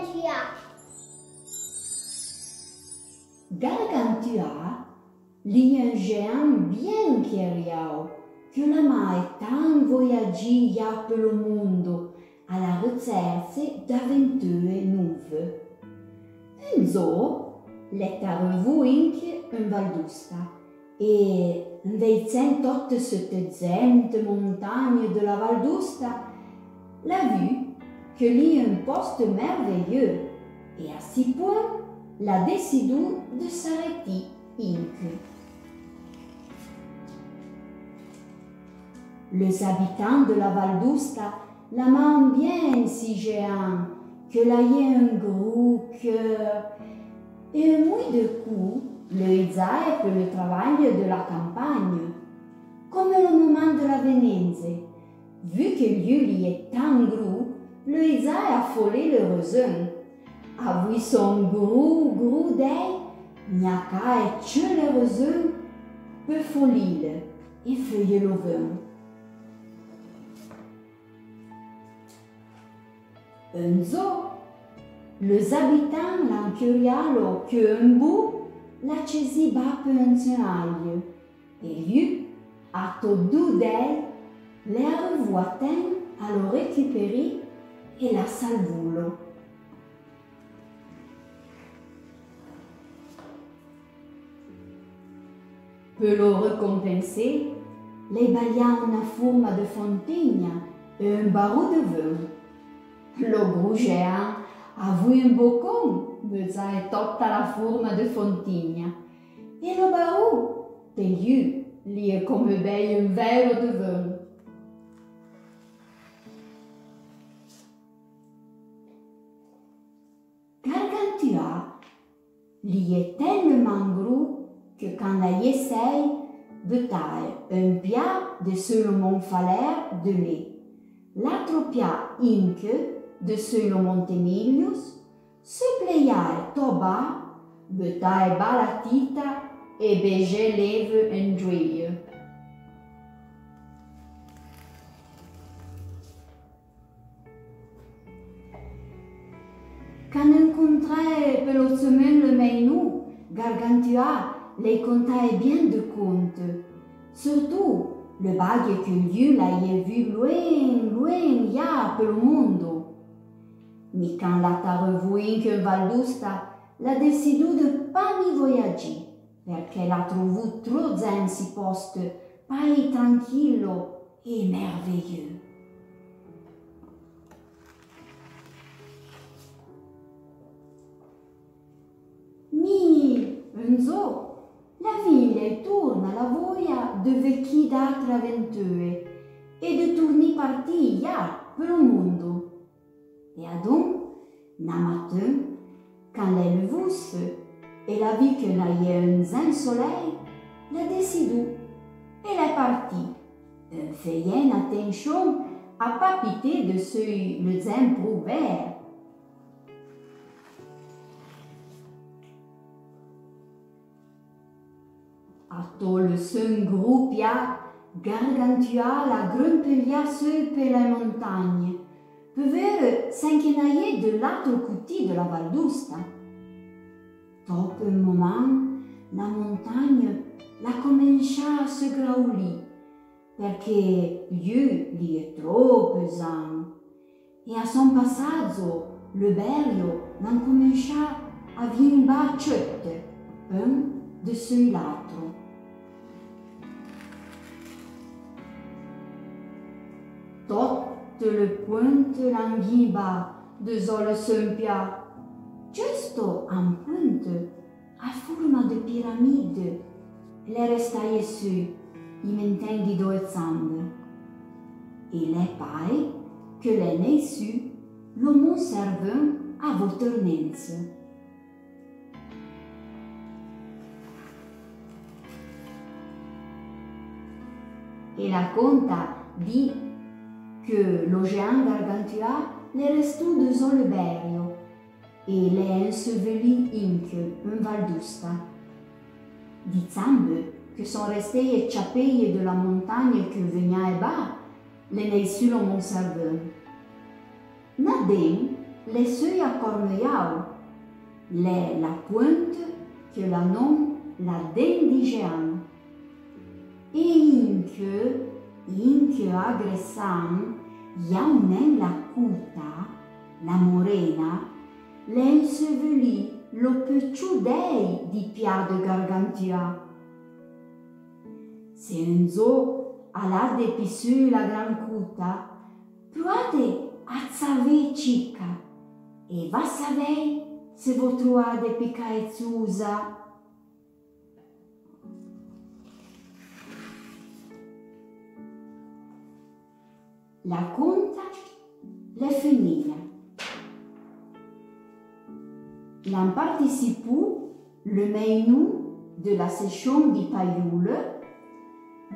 Gargantua. Gargantua lit un géant bien chiariao che oramai tan voyaggi per lo mondo alla ricerca d'avventure nuove. Un zo l'etta revuinche in Valdusta e dei 107 montagne de la Valdusta l'a vu que li un poste merveilleux et à si point l'a décidé de s'arrêter inque. Les habitants de la Valdusta l'amant bien si géant que là y a un gros cœur et un mouille de coups le isaïe pour le travail de la campagne, comme le moment de la venenze. Vu que lieu y est tant gros, le isaïe a folé le raisin. A vu son gros dei, n'a qu'à tuer le raisin pour folir et feuiller le vin. Un zo, les habitants l'encurialo que un bout la cesi va per un senaglio e lui, a todo d'elle, le a revoitain a lo récupérer et la salvulo. Per lo récompenser, le baglia una forma de fontigna e un barreau de vin. Lo gros géant a vu un boccon, bezzai tutta la forma de fontigna, e lo barreau, per lui, li è come bei un verre de vin. Gargantua li est tellement gros que quand la essaye de taille un pia de Solomon Faller de lait, l'altro pia inque de Solomon Temilius, se pleiai toba, betai balatita e bege leve en gioie. Quand incontrai per lo semaine le menu, Gargantua les contait bien de contes, surtout le bague que Dieu l'avait vu loin, ya per le mondo. Mais quand la t'a revu que Valdusta l'a décidé de pas ni voyager, perché l'a trouvé trop zen si poste, pas tranquillo et merveilleux. Mi, un zo, la ville tourne alla voglia de vecchi d'altre avventure e de tourner parti ya per le mondo. Et donc, un matin, quand elle vousse et la vit que là y a un soleil, l'a décidé. Elle est partie. Un feuillet attention à pas piter de ce le zin vert. A le son gros pia, Gargantua la grumpelia sur per la montagne, per ver s'inquinailler de l'altro côté de la Valdusta. Dopo un moment, la montagne la comincia a se graulir, perché Dieu li è troppo pesant. E a son passaggio, le berio l'han comincia a vimba cette, un dessus l'altro. Tutte le pointe l'anghiba de zole sempia, giusto un punto a forma de piramide, le restai su, i mentendi due zampe. E le pai che le ne su, l'uomo serve a volternenze. E la conta di que lo géant Gargantua le restou dans le berio et le enseveli inque in Valdusta. Di zampe che sont restés échappés de la montagne que venia e bas, le ne su lo conservent. Nadem les seuils à corneuillard, la pointe que la nom la dent di géant. E inche aggressant, iaunen la cuta, la morena, l'enseveli lo pecciudei di pia de gargantua. Se un zo all'a de pissu la gran cuta, pruate a savei cica, e va savei se vo truade picaezzusa. La conta l'è finita. L'han participé le menu de la session di Paioule,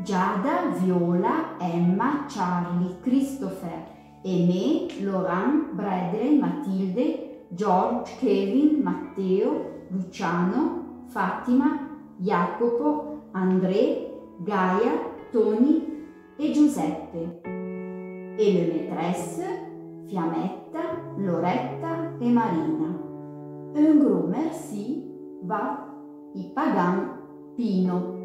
Giada, Viola, Emma, Charlie, Christopher, Aimé, Laurent, Bradley, Matilde, George, Kevin, Matteo, Luciano, Fatima, Jacopo, André, Gaia, Tony e Giuseppe. E le maîtresses, Fiammetta, Loretta e Marina. Un gros merci va i Pagan Pino.